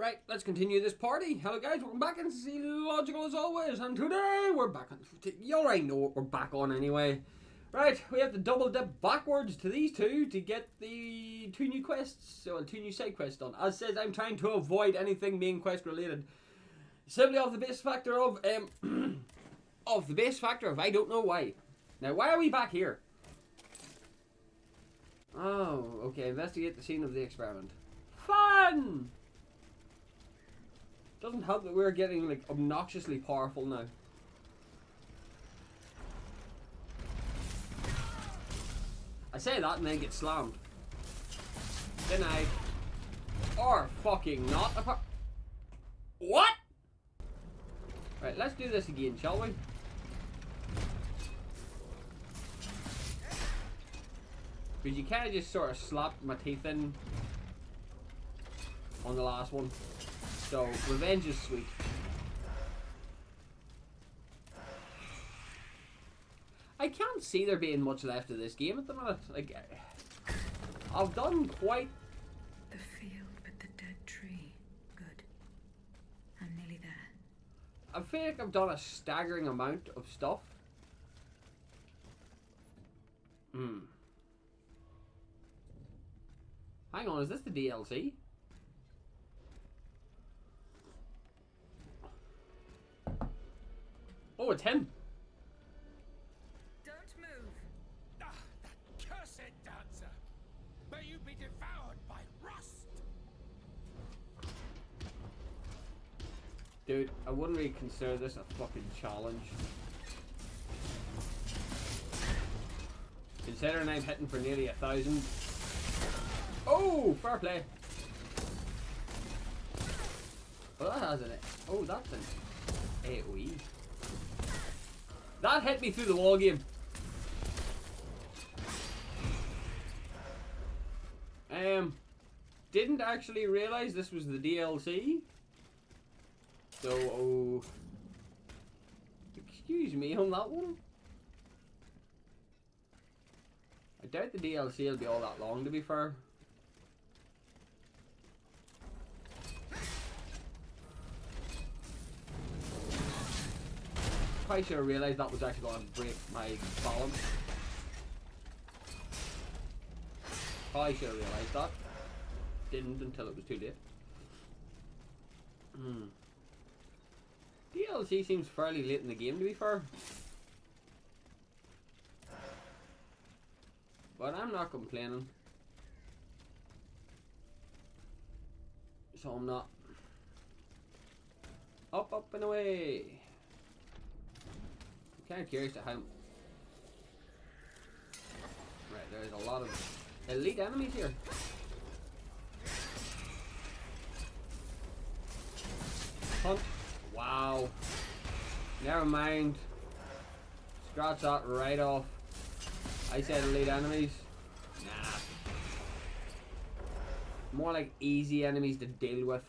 Right, let's continue this party. Hello guys, welcome back in Logical as always, and today we're back on... You already know what we're back on anyway. Right, we have to double dip backwards to these two to get the two new quests, so 2 new side quests done. As says, I'm trying to avoid anything being quest related. Simply off the base factor of, I don't know why. Now, why are we back here? Oh, okay, investigate the scene of the experiment. Fun! Doesn't help that we're getting like obnoxiously powerful now. I say that and then get slammed. Denied. Or fucking not. What? Right, let's do this again, shall we? Because you kind of just sort of slapped my teeth in on the last one. So, revenge is sweet. I can't see there being much left of this game at the minute. Like, I've done quite... The field with the dead tree. Good. I'm nearly there. I feel like I've done a staggering amount of stuff. Hang on, is this the DLC? Oh, it's him. Don't move. Ah, that cursed dancer. May you be devoured by rust. Dude, I wouldn't really consider this a fucking challenge. Considering I'm hitting for nearly 1,000. Oh, fair play. Oh, that has it. Oh, that's an AoE. That hit me through the wall game. Didn't actually realize this was the DLC. So, oh, excuse me on that one. I doubt the DLC will be all that long, to be fair. I should have realised that was actually going to break my balance. I should have realised that. Didn't until it was too late. DLC seems fairly late in the game, to be fair. But I'm not complaining. So I'm not. Up, up and away. Kind of curious to how. Right, there's a lot of elite enemies here. Hunt. Wow. Never mind. Scratch that right off. I said elite enemies. Nah. More like easy enemies to deal with.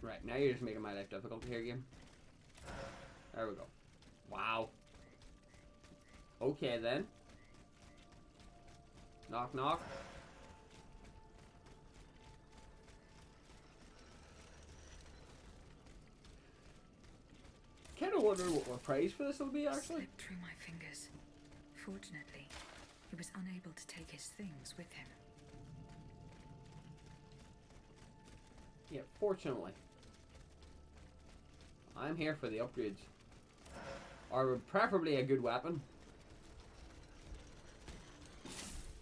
Right, now you're just making my life difficult here, game. There we go. Wow. Okay, then. Knock, knock. Kind of wonder what my prize for this will be, actually. Slipped through my fingers. Fortunately, he was unable to take his things with him. Yeah, fortunately. I'm here for the upgrades. Or preferably a good weapon.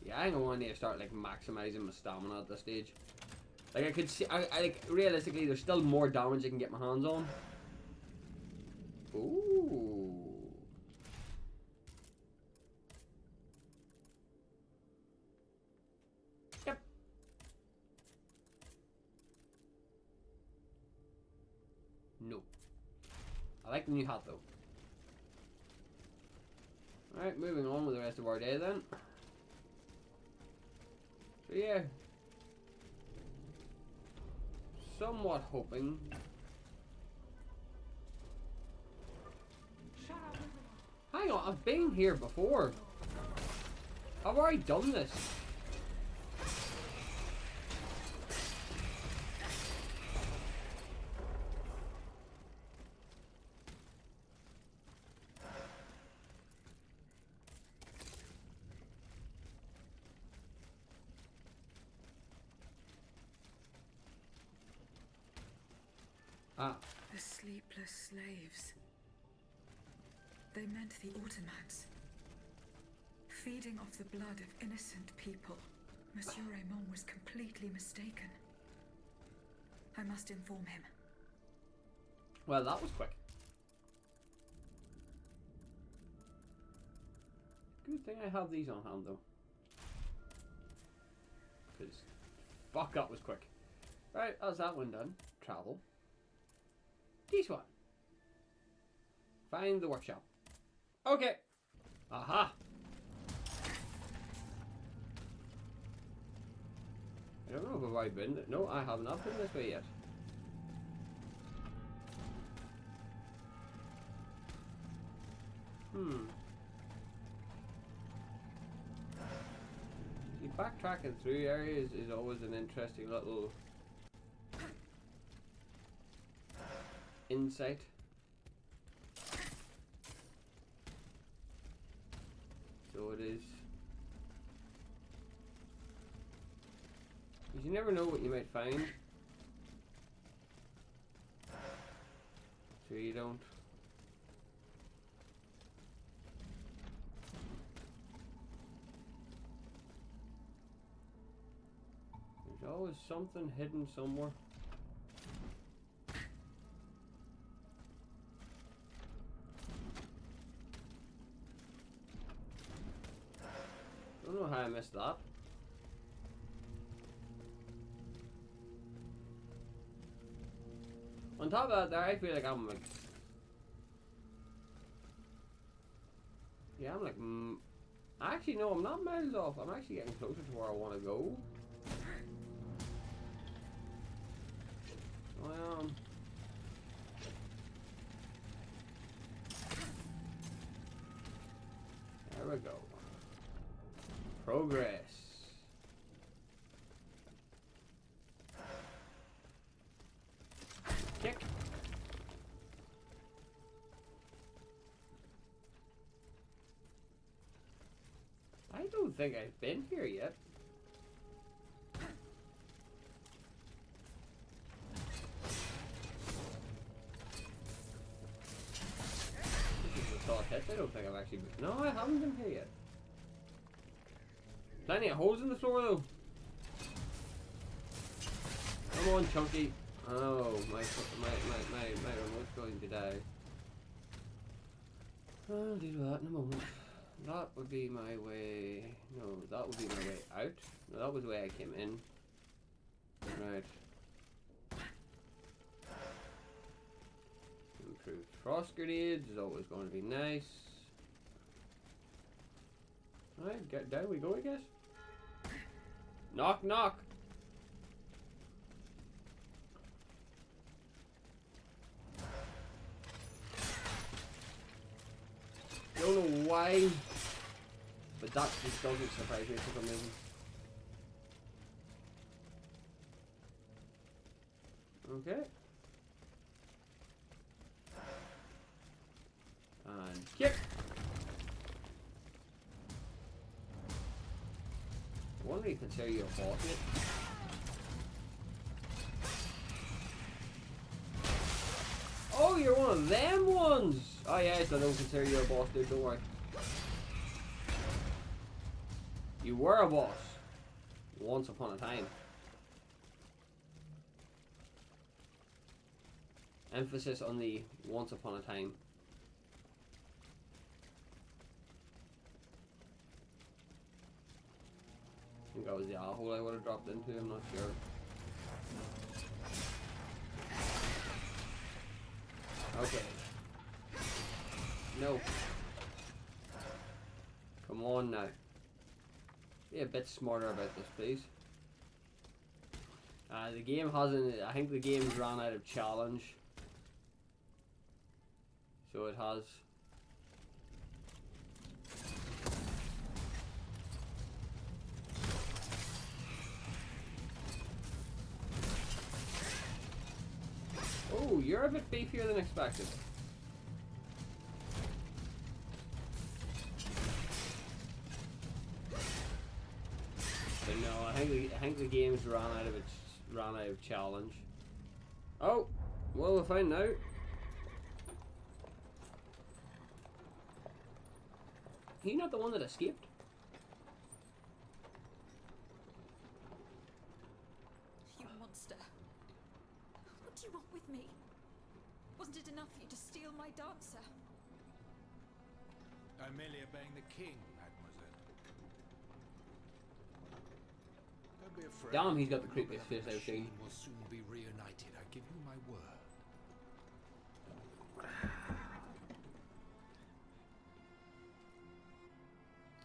Yeah, I think I want to start like maximizing my stamina at this stage. Like I could see, I like realistically, there's still more damage I can get my hands on. Ooh. Yep. No. I like the new hat though. Alright, moving on with the rest of our day then. So yeah. Somewhat hoping. Hang on, I've been here before. I've already done this. Ah. The sleepless slaves. They meant the automats. Feeding off the blood of innocent people. Monsieur Raymond was completely mistaken. I must inform him. Well, that was quick. Good thing I have these on hand, though. Because, fuck, that was quick. Right, that's that one done. Travel. This one. Find the workshop. Okay. Aha. I don't know if I've been. No, I have not been this way yet. See, backtracking through areas is always an interesting little insight. So it is. Because you never know what you might find. So you don't. There's always something hidden somewhere. Don't know how I missed that. On top of that, there, I feel like I'm like, yeah, I'm like, actually no, I'm not miles off. I'm actually getting closer to where I want to go. I am. There we go. Progress. Kick. I don't think I've been here yet. This is a solid hit. I don't think I've actually been. No, I haven't been here yet. Plenty of holes in the floor though. Come on, Chunky. Oh, my remote's going to die. I'll do that in a moment. That would be my way. No, that would be my way out. No, that was the way I came in. Right. Improved frost grenades is always going to be nice. Alright, get down we go, I guess. Knock, knock. Don't know why, but that just doesn't surprise me for some reason. Okay. And kick. I wonder if you consider you a boss yet. Oh, you're one of them ones! Oh yes, I don't consider you a boss, dude, don't worry. You were a boss. Once upon a time. Emphasis on the once upon a time. I think that was the hole I would have dropped into, I'm not sure. Okay. No. Come on now. Be a bit smarter about this, please. The game hasn't. I think the game's ran out of challenge. So it has. you're a bit beefier than expected. But no, I think the game's ran out of challenge. Oh, well, we'll find out. He not the one that escaped? You monster. What do you want with me? Wasn't it enough for you to steal my dancer? I'm merely obeying the king, mademoiselle. Don't be afraid. Damn, he's got the creepiest face I've seen. Will soon be reunited. I give you my word.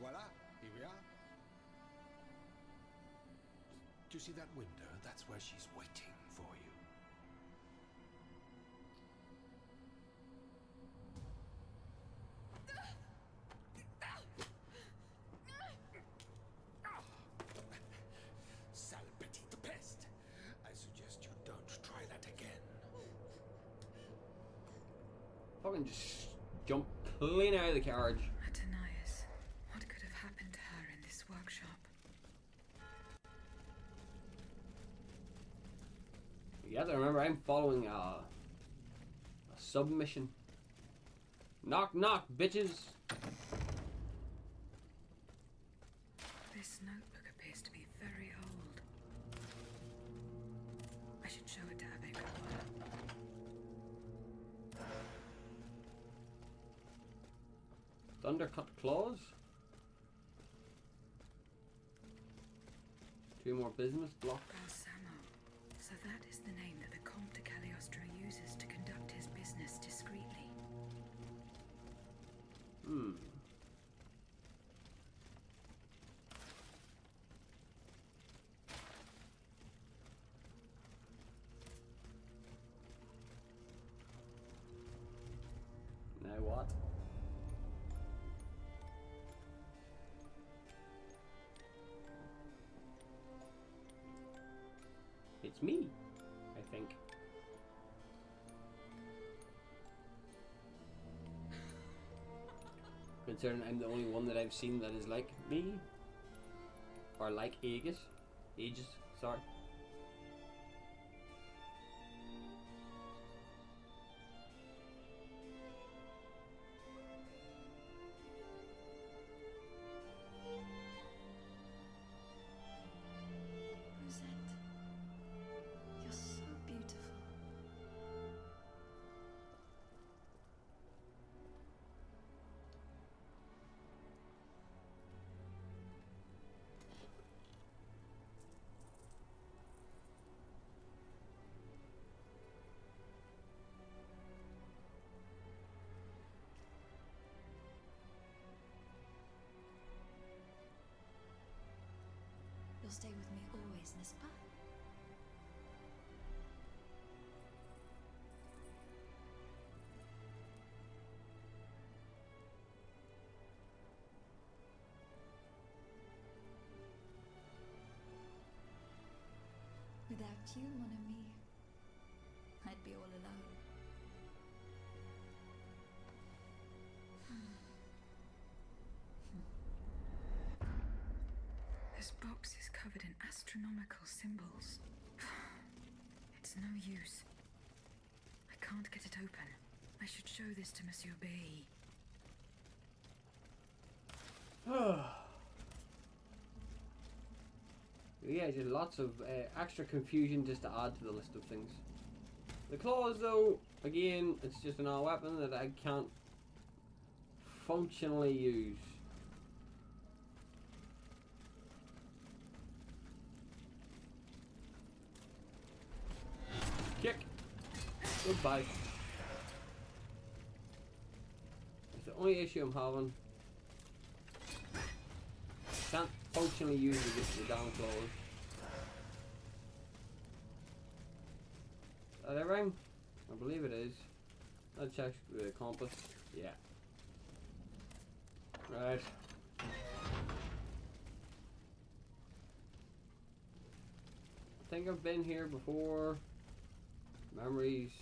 Voila, here we are. Do you see that window? That's where she's waiting for you. Sale petite peste. I suggest you don't try that again. Fucking just jump clean out of the carriage. Atanias, what could have happened to her in this workshop? You have to remember, I'm following a submission. Knock, knock, bitches. This notebook appears to be very old. I should show it to Abbe Gabor. Thundercut claws. 2 more business blocks. Balsamo. So that is the name that the Comte de Cagliostro uses to conduct his business discreetly. Hmm. Now what? It's me, I think. Considering I'm the only one that I've seen that is like me. Or like Aegis. Aegis, sorry. Rosette, you're so beautiful. You'll stay with me always, n'est-ce pas? Without you, mon ami, I'd be all alone. This box is covered in astronomical symbols. It's no use. I can't get it open. I should show this to Monsieur B. Yeah, just lots of extra confusion just to add to the list of things. The claws, though, again, it's just an all weapon that I can't functionally use. Kick. Goodbye. That's the only issue I'm having. Can't functionally use the down claws. Is that everything? I believe it is. Let's check the compass. Yeah. Right. I think I've been here before. Memories.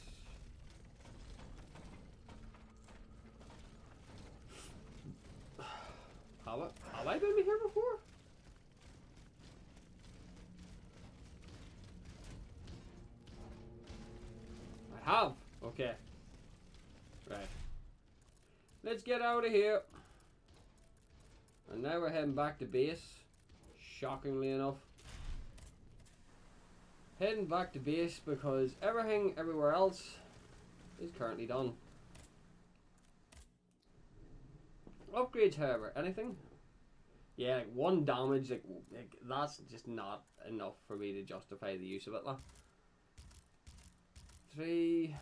Okay. Right. Let's get out of here. And now we're heading back to base. Shockingly enough. Heading back to base because everything everywhere else is currently done. Upgrades, however, anything? Yeah, like 1 damage, like that's just not enough for me to justify the use of it. 3,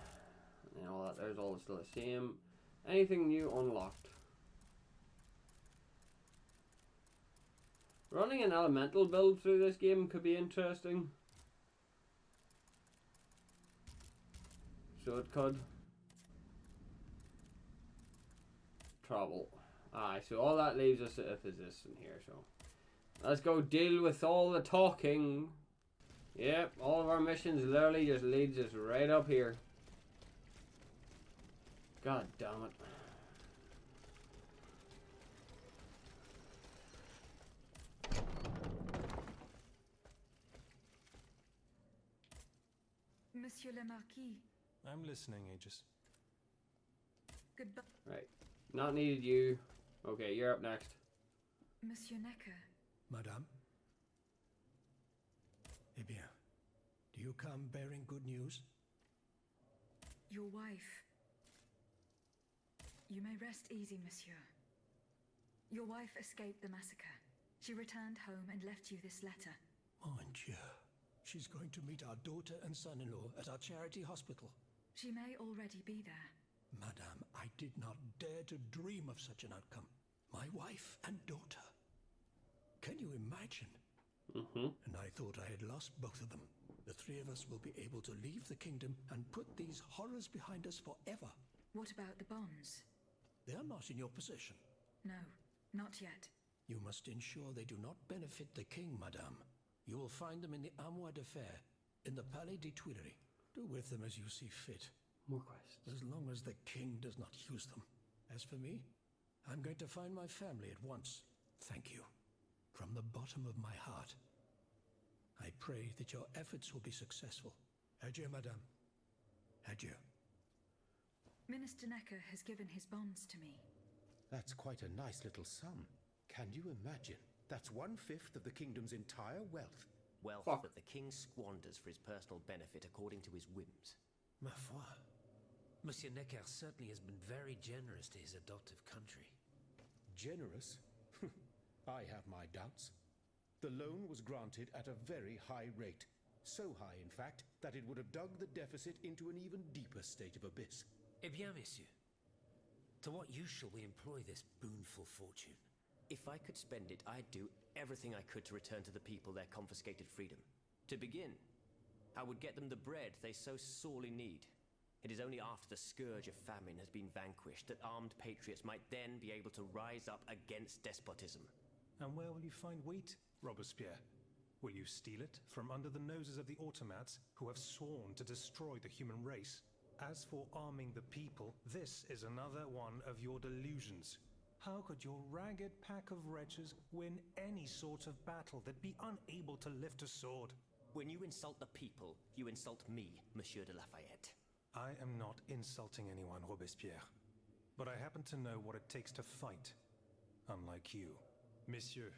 and all that. There's all still the same. Anything new unlocked? Running an elemental build through this game could be interesting. So it could. Trouble. Aye, so all that leaves us is this in here, so let's go deal with all the talking. Yep, all of our missions literally just leads us right up here. God damn it. Monsieur le Marquis. I'm listening, Aegis. Goodbye. Right. Not needed you. Okay, you're up next. Monsieur Necker. Madame? Eh bien, do you come bearing good news? Your wife. You may rest easy, monsieur. Your wife escaped the massacre. She returned home and left you this letter. Mon Dieu. She's going to meet our daughter and son-in-law at our charity hospital. She may already be there. Madame, I did not dare to dream of such an outcome. My wife and daughter. Can you imagine? And I thought I had lost both of them. The 3 of us will be able to leave the kingdom and put these horrors behind us forever. What about the bonds? They are not in your possession. No, not yet. You must ensure they do not benefit the king, madame. You will find them in the Armoire de Fer, in the Palais des Tuileries. Do with them as you see fit. More quests. As long as the king does not use them. As for me, I'm going to find my family at once. Thank you. From the bottom of my heart. I pray that your efforts will be successful. Adieu, madame. Adieu. Minister Necker has given his bonds to me. That's quite a nice little sum. Can you imagine? That's 1/5 of the kingdom's entire wealth. Wealth Fuck. that the king squanders for his personal benefit according to his whims. Ma foi. Monsieur Necker certainly has been very generous to his adoptive country. Generous? I have my doubts. The loan was granted at a very high rate. So high, in fact, that it would have dug the deficit into an even deeper state of abyss. Eh bien, messieurs. To what use shall we employ this boonful fortune? If I could spend it, I'd do everything I could to return to the people their confiscated freedom. To begin, I would get them the bread they so sorely need. It is only after the scourge of famine has been vanquished that armed patriots might then be able to rise up against despotism. And where will you find wheat, Robespierre? Will you steal it from under the noses of the automats who have sworn to destroy the human race? As for arming the people, this is another one of your delusions. How could your ragged pack of wretches win any sort of battle that be unable to lift a sword? When you insult the people, you insult me, Monsieur de Lafayette. I am not insulting anyone, Robespierre. But I happen to know what it takes to fight. Unlike you. Monsieur,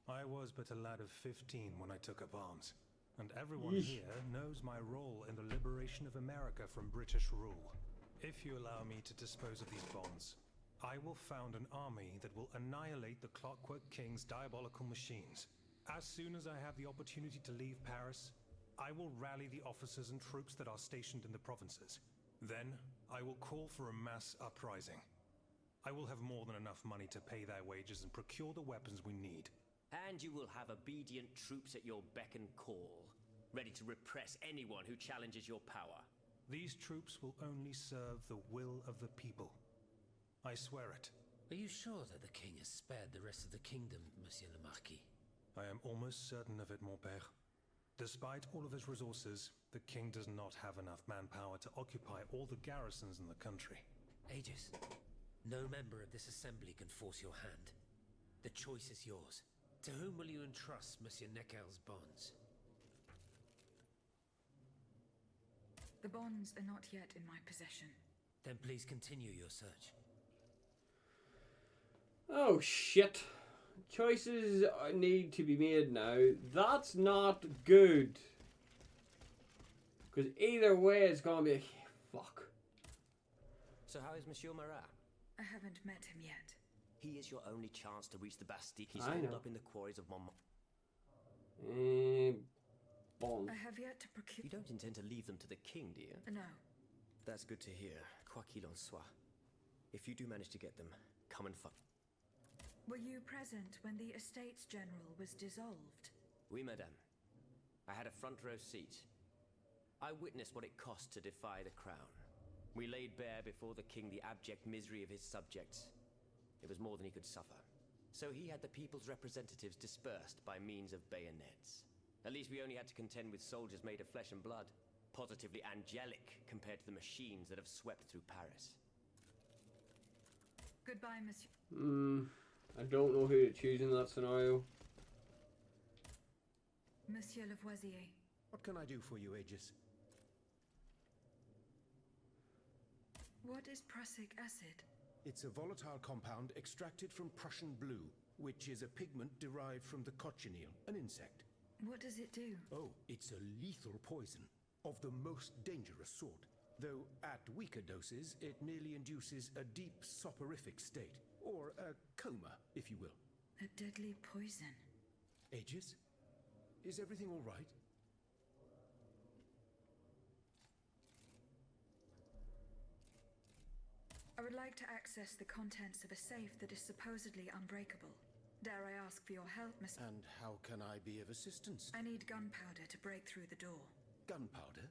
I was but a lad of 15 when I took up arms. And everyone here knows my role in the liberation of America from British rule. If you allow me to dispose of these bonds, I will found an army that will annihilate the Clockwork King's diabolical machines. As soon as I have the opportunity to leave Paris, I will rally the officers and troops that are stationed in the provinces. Then, I will call for a mass uprising. I will have more than enough money to pay their wages and procure the weapons we need. And you will have obedient troops at your beck and call, ready to repress anyone who challenges your power. These troops will only serve the will of the people. I swear it. Are you sure that the king has spared the rest of the kingdom, Monsieur le Marquis? I am almost certain of it, mon père. Despite all of his resources, the king does not have enough manpower to occupy all the garrisons in the country. Aegis, no member of this assembly can force your hand. The choice is yours. To whom will you entrust Monsieur Necker's bonds? The bonds are not yet in my possession. Then please continue your search. Oh shit. Choices need to be made now. That's not good. Because either way it's gonna be... Fuck. So how is Monsieur Marat? I haven't met him yet. He is your only chance to reach the Bastille. He's I holed know. up in the quarries of Montmartre. Bonds. I have yet to procure... You don't intend to leave them to the king, do you? No. That's good to hear, quoi qu'il en soit. If you do manage to get them, come and find. Were you present when the Estates General was dissolved? Oui, madame. I had a front row seat. I witnessed what it cost to defy the crown. We laid bare before the king the abject misery of his subjects. It was more than he could suffer. So he had the people's representatives dispersed by means of bayonets. At least we only had to contend with soldiers made of flesh and blood. Positively angelic compared to the machines that have swept through Paris. Goodbye, Monsieur. I don't know who to choose in that scenario. Monsieur Lavoisier. What can I do for you, Aegis? What is prussic acid? It's a volatile compound extracted from Prussian blue, which is a pigment derived from the cochineal, an insect. What does it do? Oh, it's a lethal poison, of the most dangerous sort. Though at weaker doses, it merely induces a deep soporific state, or a coma, if you will. A deadly poison. Aegis? Is everything all right? I would like to access the contents of a safe that is supposedly unbreakable. Dare I ask for your help, Miss? And how can I be of assistance? I need gunpowder to break through the door. Gunpowder?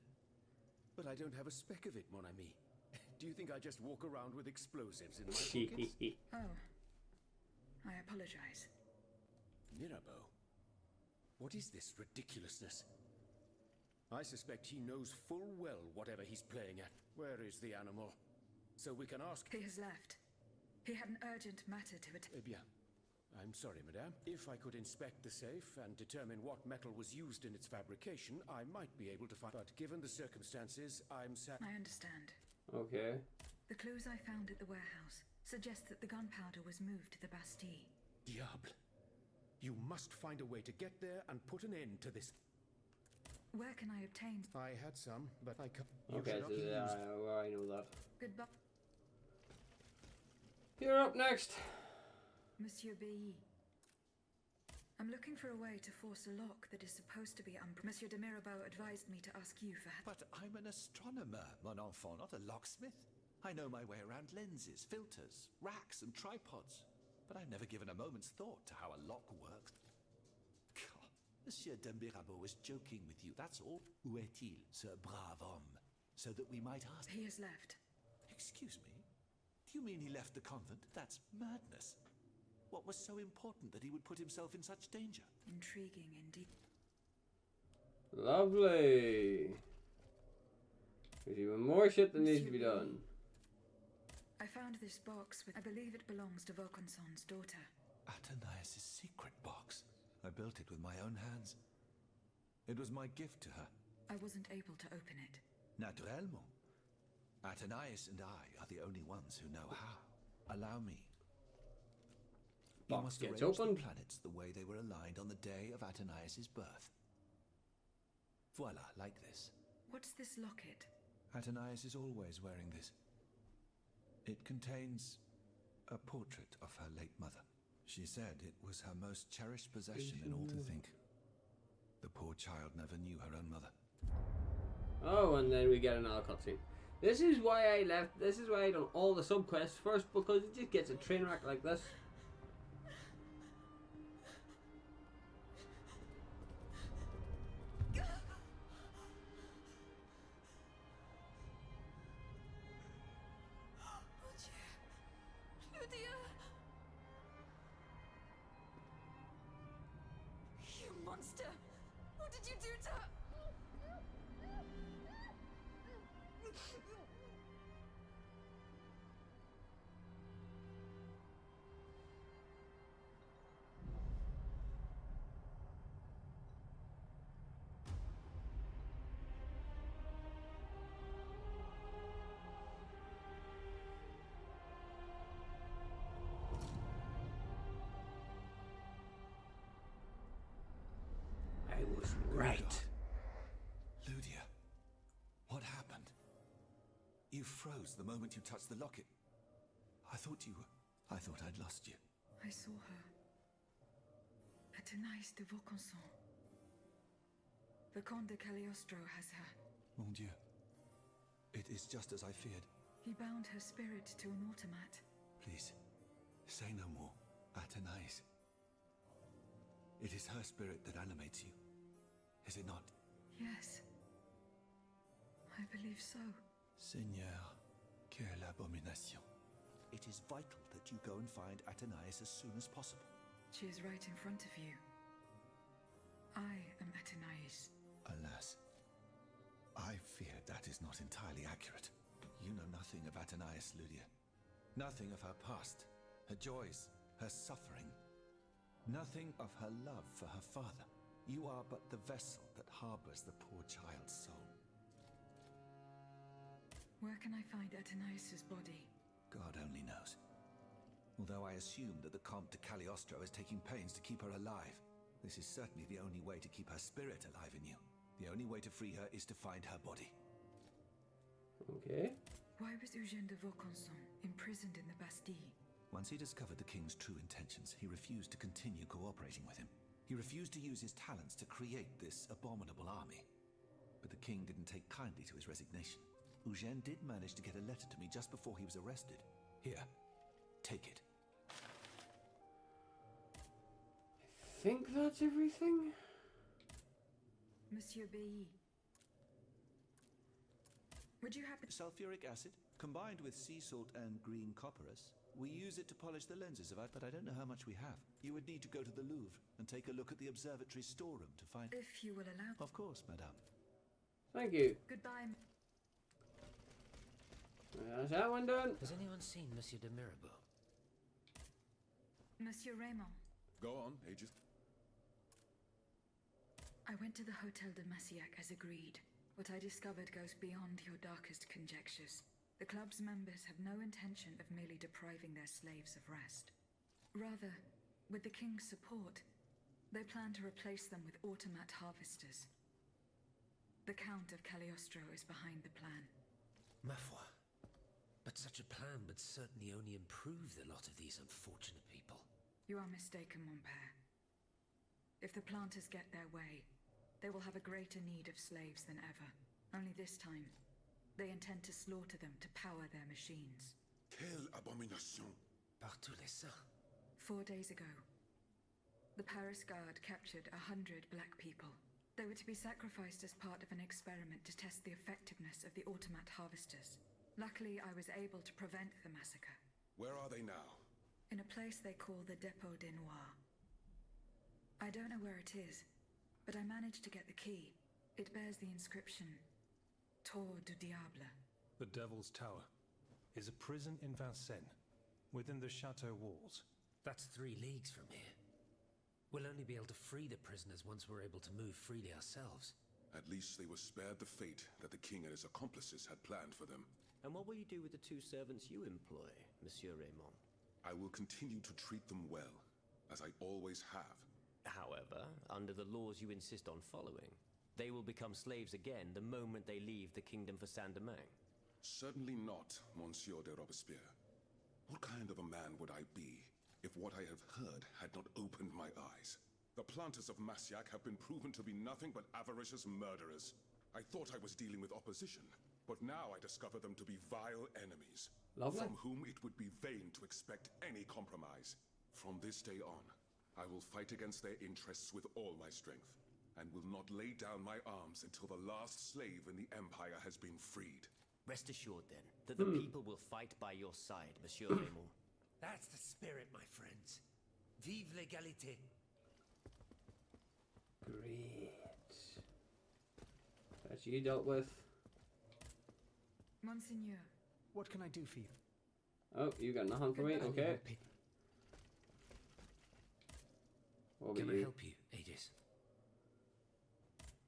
But I don't have a speck of it, mon ami. Do you think I just walk around with explosives in my pockets? Oh. I apologize. Mirabeau? What is this ridiculousness? I suspect he knows full well whatever he's playing at. Where is the animal? So we can ask... He has left. He had an urgent matter to attend. Eh bien. I'm sorry, madame. If I could inspect the safe and determine what metal was used in its fabrication, I might be able to find... But given the circumstances, I'm I understand. Okay. The clues I found at the warehouse suggest that the gunpowder was moved to the Bastille. Diable. You must find a way to get there and put an end to this. Where can I obtain... I had some, but I can't... Okay, so I know that. Goodbye. You're up next. Monsieur B. I'm looking for a way to force a lock that is supposed to be Monsieur de Mirabeau advised me to ask you for help. But I'm an astronomer, mon enfant, not a locksmith. I know my way around lenses, filters, racks, and tripods. But I've never given a moment's thought to how a lock works. God, Monsieur de Mirabeau was joking with you, that's all. Où est-il, ce brave homme? So that we might ask... He has left. Excuse me? Do you mean he left the convent? That's madness. What was so important that he would put himself in such danger? Intriguing indeed. Lovely. There's even more shit that needs to be done. I found this box with... I believe it belongs to Vaucanson's daughter. Athénaïs' secret box. I built it with my own hands. It was my gift to her. I wasn't able to open it. Naturellement. Athénaïs and I are the only ones who know how. Allow me. You Box must gets arrange opened. the planets the way they were aligned on the day of Athénaïs' birth. Voila, like this. What's this locket? Athénaïs is always wearing this. It contains a portrait of her late mother. She said it was her most cherished possession in all to think. The poor child never knew her own mother. Oh, and then we get another cutscene. This is why I left. This is why I done all the subquests first, because it just gets a train wreck like this. You monster! What did you do to her? Right. Ludia, what happened? You froze the moment you touched the locket. I thought I'd lost you. I saw her. Athénaïs de Vaucanson. The Comte de Cagliostro has her. Mon Dieu. It is just as I feared. He bound her spirit to an automat. Please, say no more. Athénaïs. It is her spirit that animates you. Is it not? Yes. I believe so. Seigneur, quelle abomination. It is vital that you go and find Athénaïs as soon as possible. She is right in front of you. I am Athénaïs. Alas, I fear that is not entirely accurate. You know nothing of Athénaïs, Ludia. Nothing of her past, her joys, her suffering. Nothing of her love for her father. You are but the vessel that harbors the poor child's soul. Where can I find Athénaïs' body? God only knows. Although I assume that the Comte de Cagliostro is taking pains to keep her alive, this is certainly the only way to keep her spirit alive in you. The only way to free her is to find her body. Okay. Why was Eugène de Vaucanson imprisoned in the Bastille? Once he discovered the king's true intentions, he refused to continue cooperating with him. He refused to use his talents to create this abominable army. But the king didn't take kindly to his resignation. Eugène did manage to get a letter to me just before he was arrested. Here, take it. I think that's everything. Monsieur Bailly. Would you happen... Sulfuric acid, combined with sea salt and green copperas. We use it to polish the lenses of it, but I don't know how much we have. You would need to go to the Louvre and take a look at the observatory storeroom to find... If you will allow... Of course, madame. Thank you. Goodbye. That's that one done. Has anyone seen Monsieur de Mirabeau? Monsieur Raymond. Go on, Aegis. I went to the Hotel de Massiac as agreed. What I discovered goes beyond your darkest conjectures. The club's members have no intention of merely depriving their slaves of rest. Rather, with the king's support, they plan to replace them with automat harvesters. The Count of Cagliostro is behind the plan. Ma foi. But such a plan would certainly only improve the lot of these unfortunate people. You are mistaken, mon père. If the planters get their way, they will have a greater need of slaves than ever. Only this time, they intend to slaughter them to power their machines. Quelle abomination! Par tous les saints. 4 days ago, the Paris Guard captured 100 black people. They were to be sacrificed as part of an experiment to test the effectiveness of the automat harvesters. Luckily, I was able to prevent the massacre. Where are they now? In a place they call the Dépôt des Noirs. I don't know where it is, but I managed to get the key. It bears the inscription, Tour du Diable. The Devil's Tower is a prison in Vincennes, within the chateau walls. That's 3 leagues from here. We'll only be able to free the prisoners once we're able to move freely ourselves. At least they were spared the fate that the king and his accomplices had planned for them. And what will you do with the 2 servants you employ, Monsieur Raymond? I will continue to treat them well, as I always have. However, under the laws you insist on following, they will become slaves again the moment they leave the kingdom for Saint-Domingue. Certainly not, Monsieur de Robespierre. What kind of a man would I be if what I have heard had not opened my eyes? The planters of Massiac have been proven to be nothing but avaricious murderers. I thought I was dealing with opposition, but now I discover them to be vile enemies, Lovely. from whom it would be vain to expect any compromise. From this day on, I will fight against their interests with all my strength, and will not lay down my arms until the last slave in the Empire has been freed. Rest assured, then, that the people will fight by your side, Monsieur Raymond. That's the spirit, my friends. Vive l'égalité. Great. That's you dealt with. Monseigneur. What can I do for you? Oh, you got nothing for me? Okay. What about Can I you? help you, Aegis?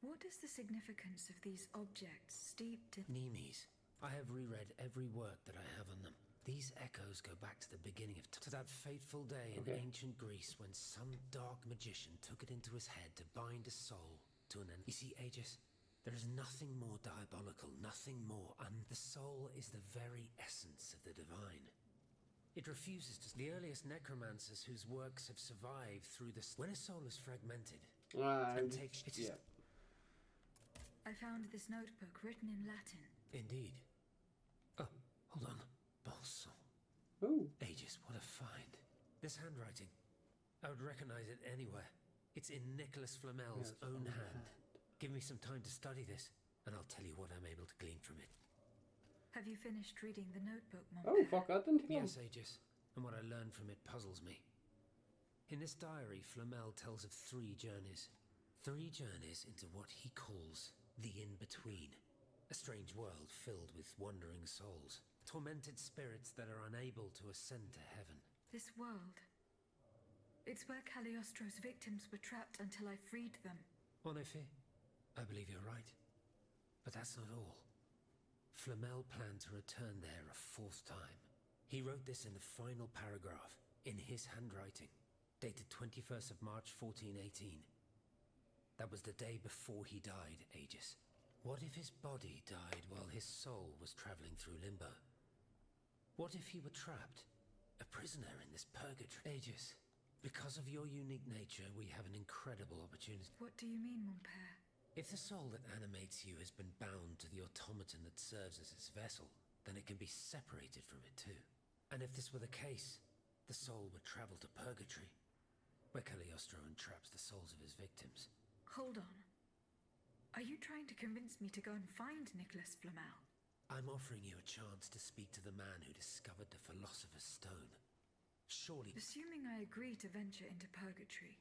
What is the significance of these objects steeped in... Nemes. I have reread every work that I have on them. These echoes go back to the beginning of to that fateful day in ancient Greece when some dark magician took it into his head to bind a soul to an end. You see, Aegis, there is nothing more diabolical, nothing more the soul is the very essence of the divine. It refuses to... The earliest necromancers whose works have survived through the... When a soul is fragmented and takes... Yeah. I found this notebook written in Latin. Indeed. Oh, hold on. Bon sang. Oh. Aegis, what a find. This handwriting, I would recognize it anywhere. It's in Nicholas Flamel's own hand. Give me some time to study this, and I'll tell you what I'm able to glean from it. Have you finished reading the notebook, mon Oh, père? fuck, that didn't take long. Yes, Aegis, and what I learned from it puzzles me. In this diary, Flamel tells of 3 journeys. 3 journeys into what he calls the in-between. A strange world filled with wandering souls. Tormented spirits that are unable to ascend to heaven. This world. It's where Cagliostro's victims were trapped until I freed them. En effet, I believe you're right. But that's not all. Flamel planned to return there a 4th time. He wrote this in the final paragraph, in his handwriting, dated 21st of March 1418. That was the day before he died, Aegis. What if his body died while his soul was traveling through limbo? What if he were trapped, a prisoner in this purgatory? Aegis, because of your unique nature, we have an incredible opportunity. What do you mean, mon père? If the soul that animates you has been bound to the automaton that serves as its vessel, then it can be separated from it too. And if this were the case, the soul would travel to purgatory, where Cagliostro entraps the souls of his victims. Hold on. Are you trying to convince me to go and find Nicholas Flamel? I'm offering you a chance to speak to the man who discovered the Philosopher's Stone. Surely... Assuming I agree to venture into purgatory,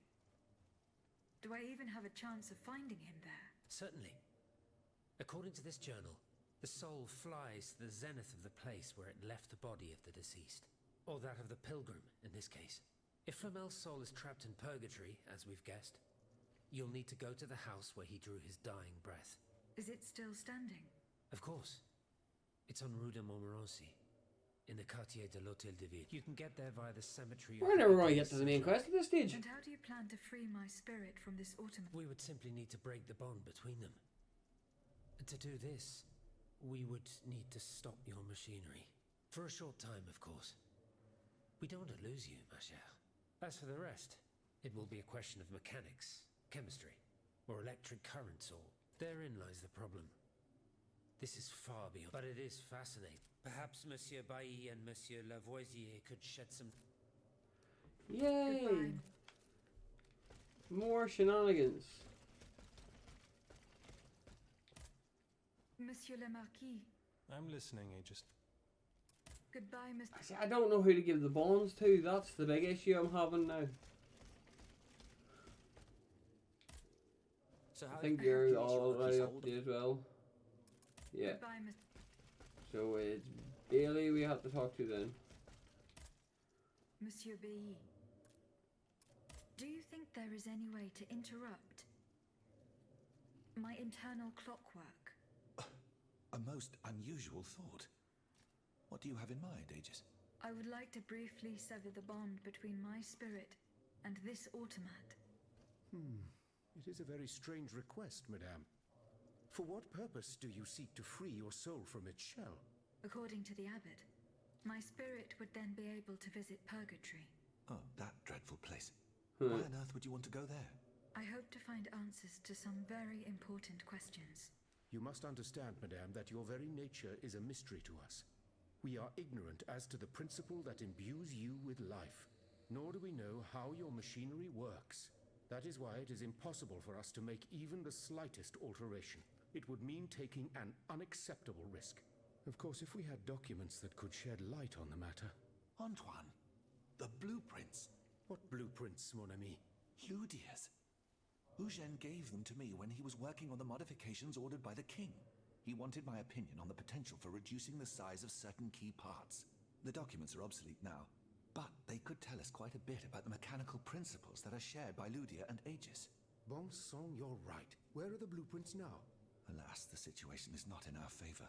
do I even have a chance of finding him there? Certainly. According to this journal, the soul flies to the zenith of the place where it left the body of the deceased. Or that of the pilgrim, in this case. If Flamel's soul is trapped in purgatory, as we've guessed, you'll need to go to the house where he drew his dying breath. Is it still standing? Of course. It's on Rue de Montmorency, in the Quartier de l'Hôtel de Ville. You can get there via the cemetery... We're never going to get to the main quest at this stage. And how do you plan to free my spirit from this automaton? We would simply need to break the bond between them. And to do this, we would need to stop your machinery. For a short time, of course. We don't want to lose you, ma chère. As for the rest, it will be a question of mechanics, chemistry, or electric currents, or... Therein lies the problem. This is far beyond... But it is fascinating. Perhaps Monsieur Bailly and Monsieur Lavoisier could shed some... Yay! Goodbye. More shenanigans. Monsieur le Marquis. I'm listening, Aegis. Goodbye, Mr. See, I don't know who to give the bonds to. That's the big issue I'm having now. So I think you're already up to date as well. Yeah. Goodbye, Mr. So it's Bailey we have to talk to then. Monsieur Bailly. Do you think there is any way to interrupt my internal clockwork? A most unusual thought. What do you have in mind, Aegis? I would like to briefly sever the bond between my spirit and this automat. It is a very strange request, madame. For what purpose do you seek to free your soul from its shell? According to the abbot, my spirit would then be able to visit purgatory. Oh, that dreadful place. Why on earth would you want to go there? I hope to find answers to some very important questions. You must understand, madame, that your very nature is a mystery to us. We are ignorant as to the principle that imbues you with life, nor do we know how your machinery works. That is why it is impossible for us to make even the slightest alteration. It would mean taking an unacceptable risk. Of course, if we had documents that could shed light on the matter... Antoine, the blueprints. What blueprints, mon ami? Ludia's. Eugène gave them to me when he was working on the modifications ordered by the king. He wanted my opinion on the potential for reducing the size of certain key parts. The documents are obsolete now, but they could tell us quite a bit about the mechanical principles that are shared by Ludia and Aegis. Bon sang, you're right. Where are the blueprints now? Alas, the situation is not in our favor.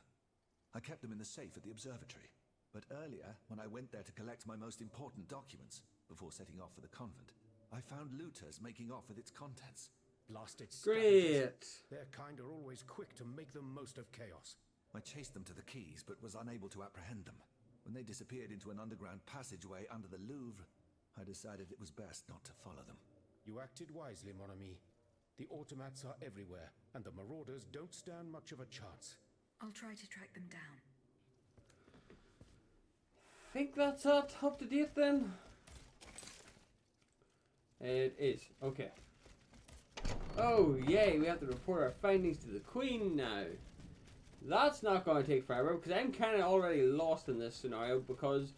I kept them in the safe at the observatory, but earlier, when I went there to collect my most important documents, before setting off for the convent, I found looters making off with its contents. Blasted scavengers. Great. Their kind are always quick to make the most of chaos. I chased them to the quays, but was unable to apprehend them. When they disappeared into an underground passageway under the Louvre, I decided it was best not to follow them. You acted wisely, mon ami. The automats are everywhere, and the marauders don't stand much of a chance. I'll try to track them down. Think that's up to date then? It is. Okay. Oh, yay, we have to report our findings to the Queen now. That's not going to take forever, because I'm kind of already lost in this scenario, because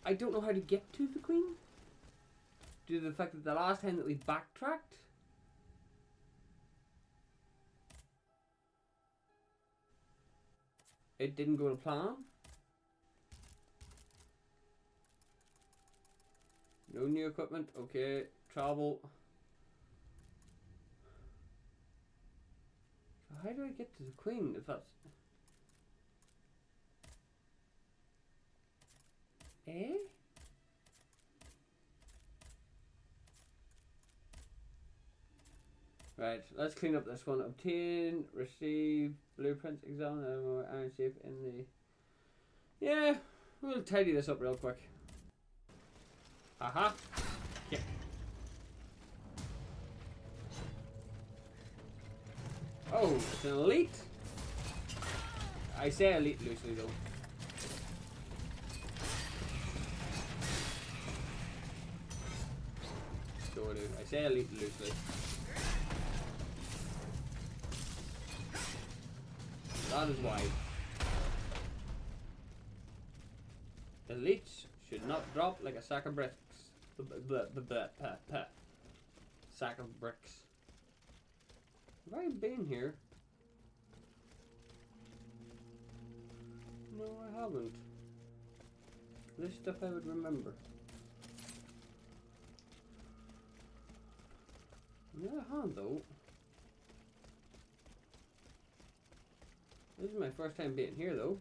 I don't know how to get to the Queen. Due to the fact that the last time that we backtracked, it didn't go to plan. No new equipment. Okay, travel. So how do I get to the Queen if that's... Eh? Right, let's clean up this one. Obtain, receive, blueprints, examine, iron safe in the... Yeah, we'll tidy this up real quick. Aha! Yeah. Oh, it's an elite? I say elite loosely though. So do. I say elite loosely. That is why. Elites should not drop like a sack of bricks. Sack of bricks. Have I been here? No, I haven't. This stuff I would remember. On the other hand, though, this is my first time being here, though.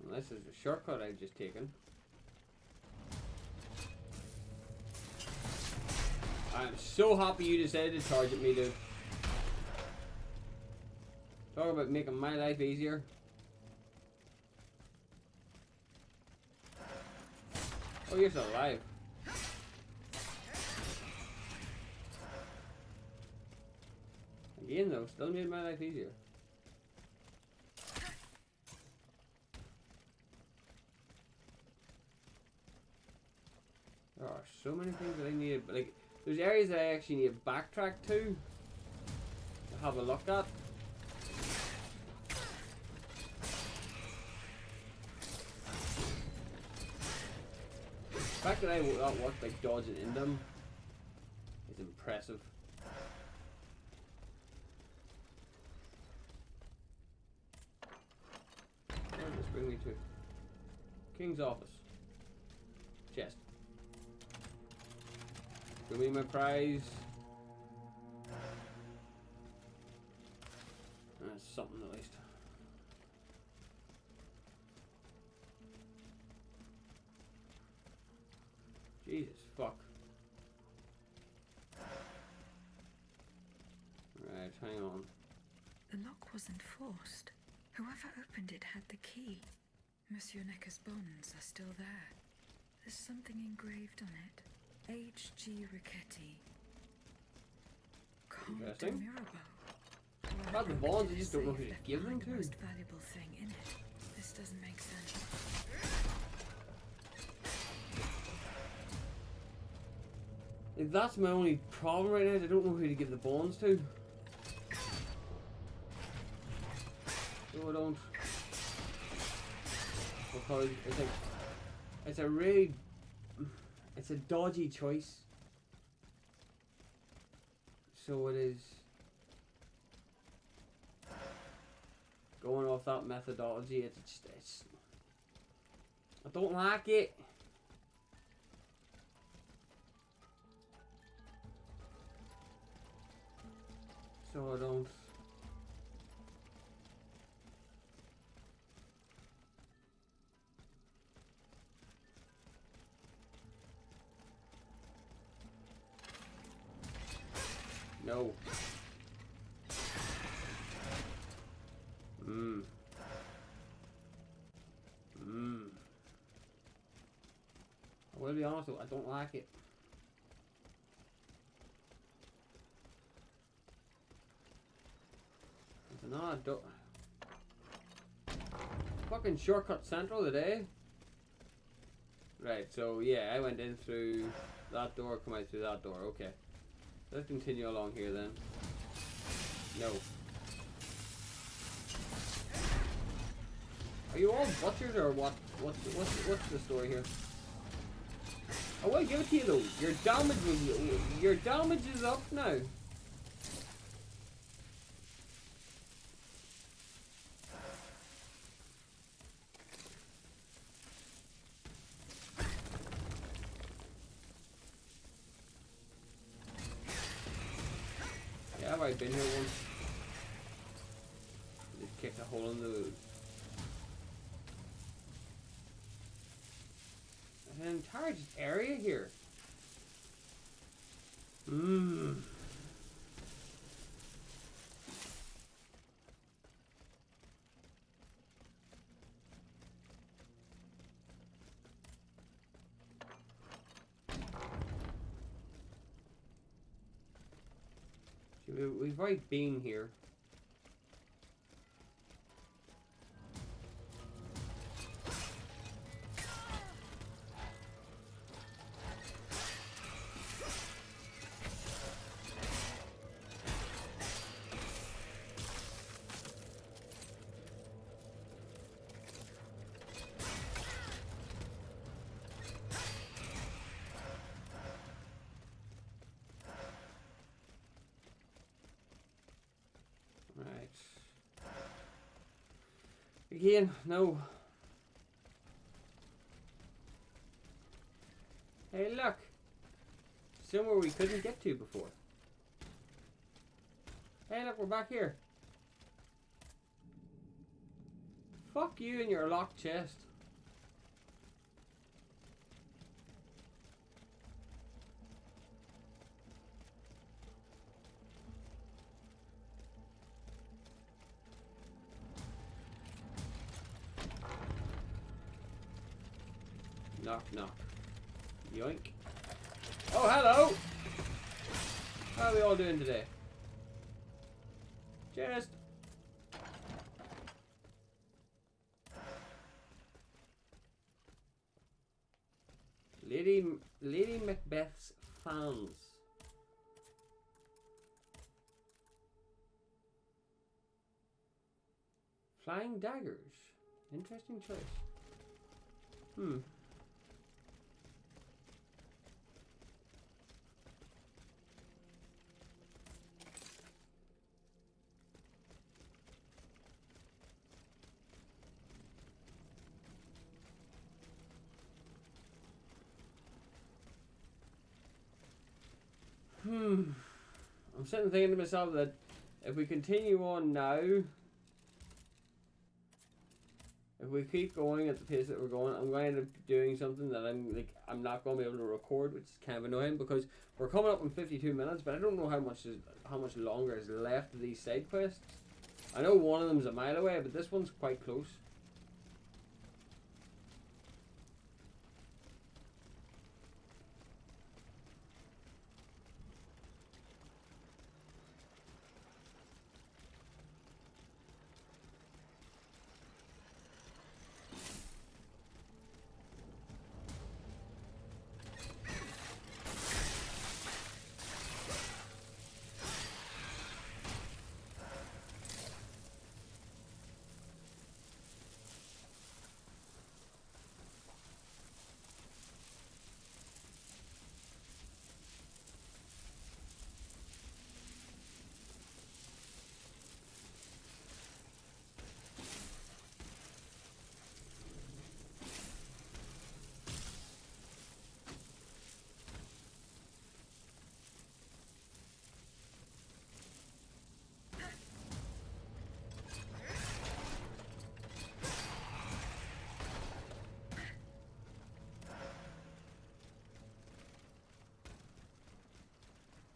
Unless it's a shortcut I've just taken. I'm so happy you decided to target me, dude. Talk about making my life easier. Oh, you're still alive. Again, though, still made my life easier. There are so many things that I need, like, there's areas that I actually need to backtrack to have a look at. The fact that I not work like dodging in them is impressive. Where does this bring me to? King's office. Chest. Give me my prize. That's something at least. Jesus fuck. Right, hang on. The lock wasn't forced. Whoever opened it had the key. Monsieur Necker's bonds are still there. There's something engraved on it. H.G. Riquetti. Comte de Interesting. Mirabeau. About the bonds, I just don't know who to give them The to. most valuable thing in it. This doesn't make sense. Like, that's my only problem right now, is I don't know who to give the bonds to. No, I don't. Because it's like, it's a really, it's a dodgy choice. So it is. Going off that methodology, it's I don't like it. So I don't. No. I will be honest though, I don't like it. It's another fucking shortcut central today. Right, so yeah, I went in through that door, come out through that door, okay. Let's continue along here then. No. Are you all butchers or what? What's the story here? I will give it to you though. Your damage is up now. Yeah, have I been here once? Just kicked a hole in the an entire just area here. We've already been here. Again, no. Hey, look. Somewhere we couldn't get to before. Hey, look, we're back here. Fuck you and your locked chest. Knock, knock. Yoink. Oh, hello! How are we all doing today? Just. Lady Macbeth's fans. Flying daggers. Interesting choice. I'm sitting thinking to myself that if we continue on now, if we keep going at the pace that we're going, I'm going to end up doing something that I'm not going to be able to record, which is kind of annoying because we're coming up in 52 minutes, but I don't know how much longer is left of these side quests. I know one of them's a mile away, but this one's quite close.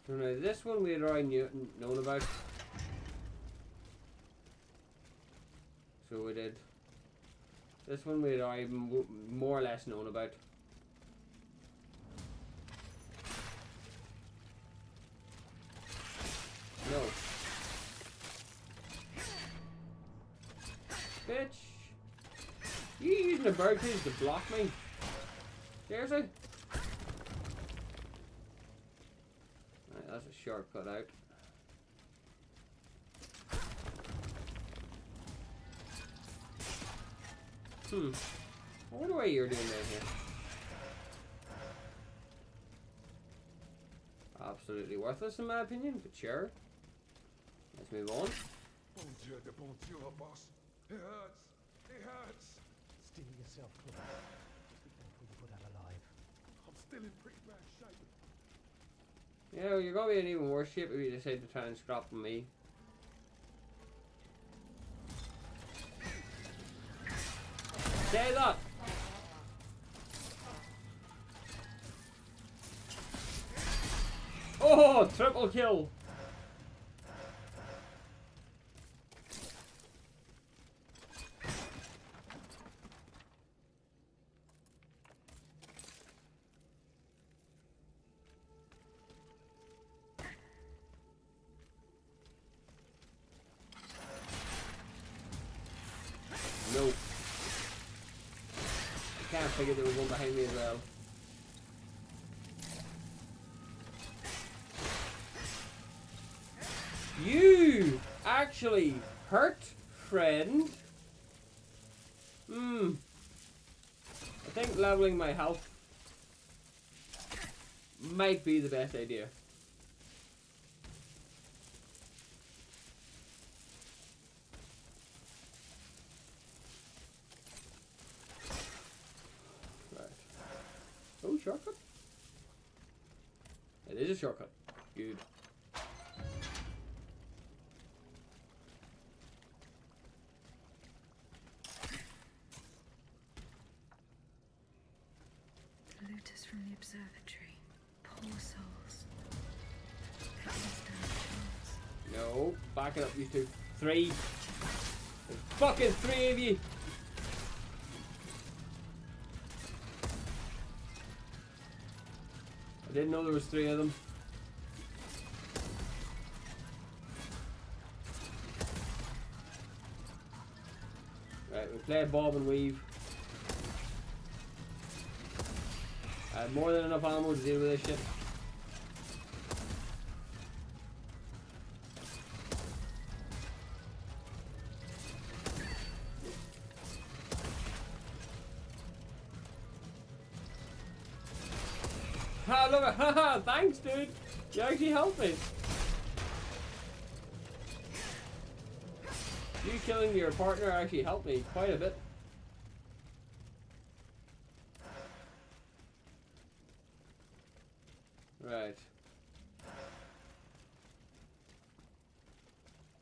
So now this one we had already known about. So we did. This one we had already more or less known about. No. Bitch. You using a bird cage to block me? Seriously? Right, that's a shortcut out. I wonder what you're doing down here. Absolutely worthless in my opinion, but sure. Let's move on. Bon Dieu de bon Dieu, boss. It hurts. It hurts. Steel yourself close. Be careful you put out alive. I'm still in pretty bad shape. Yeah, you're gonna be in even worse shape if you decide to try and scrap from me. Say that! Oh, triple kill! Nope. I can't figure there was one behind me as well. You actually hurt, friend. I think leveling my health might be the best idea. Oh, shortcut? It is a shortcut. Good. The looters from the observatory. Poor souls. They didn't stand a chance. No, back it up, you two. 3. There's fucking 3 of you. I didn't know there was 3 of them. Right, we play bob and weave. I have more than enough ammo to deal with this shit. Ha, look at, haha, thanks dude. You actually helped me. You killing your partner actually helped me quite a bit. Right.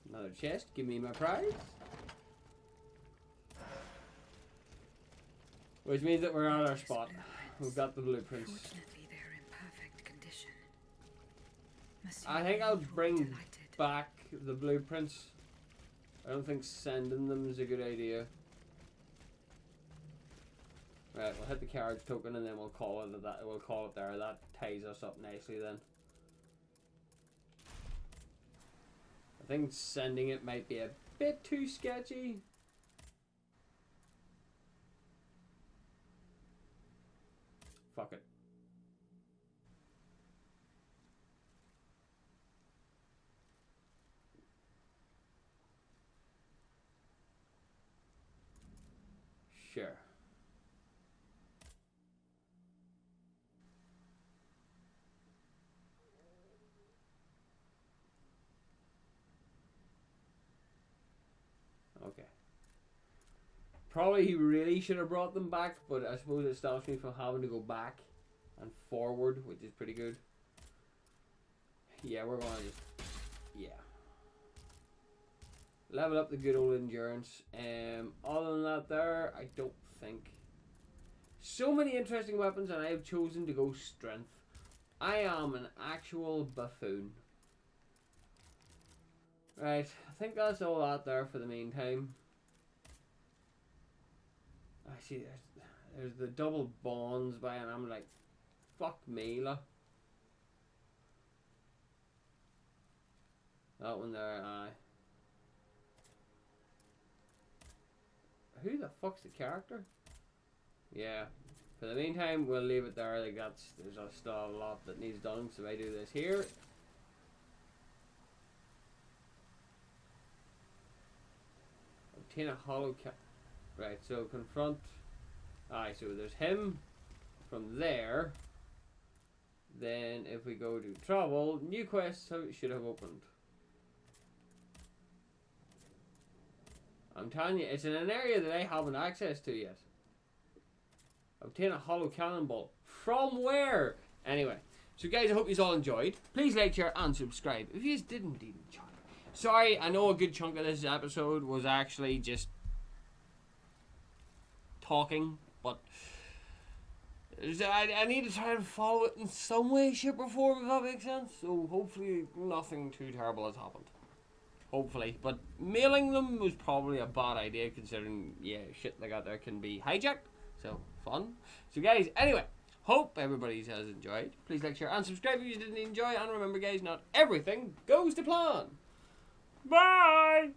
Another chest, give me my prize. Which means that we're at our spot. We've got the blueprints. Fortunately, they're in perfect condition. Monsieur I think I'll will be bring delighted. back the blueprints. I don't think sending them is a good idea. Right, we'll hit the carriage token and then we'll call it that. We'll call it there. That ties us up nicely then. I think sending it might be a bit too sketchy. Fuck it. Sure. Okay. Probably he really should have brought them back, but I suppose it stops me from having to go back and forward, which is pretty good. Yeah, we're gonna just... yeah. Level up the good old endurance. Other than that there, I don't think. So many interesting weapons and I have chosen to go strength. I am an actual buffoon. Right, I think that's all out there for the meantime. I see there's the double bonds by, and I'm like, fuck me, look. That one there, aye. Who the fuck's the character? Yeah. For the meantime, we'll leave it there. Like there's still a lot that needs done, so I do this here. Obtain a hollow right, so confront. Aye, so there's him from there. Then if we go to travel, new quests should have opened. I'm telling you, it's in an area that I haven't access to yet. Obtain a hollow cannonball. From where? Anyway, so guys, I hope you all enjoyed. Please like, share, and subscribe if you didn't indeed enjoy. Sorry, I know a good chunk of this episode was actually just talking, but I need to try and follow it in some way, shape, or form, if that makes sense. So hopefully nothing too terrible has happened. Hopefully. But mailing them was probably a bad idea, considering, yeah, shit like that there can be hijacked. So, fun. So guys, anyway, hope everybody has enjoyed. Please like, share, and subscribe if you didn't enjoy. And remember guys, not everything goes to plan. Bye!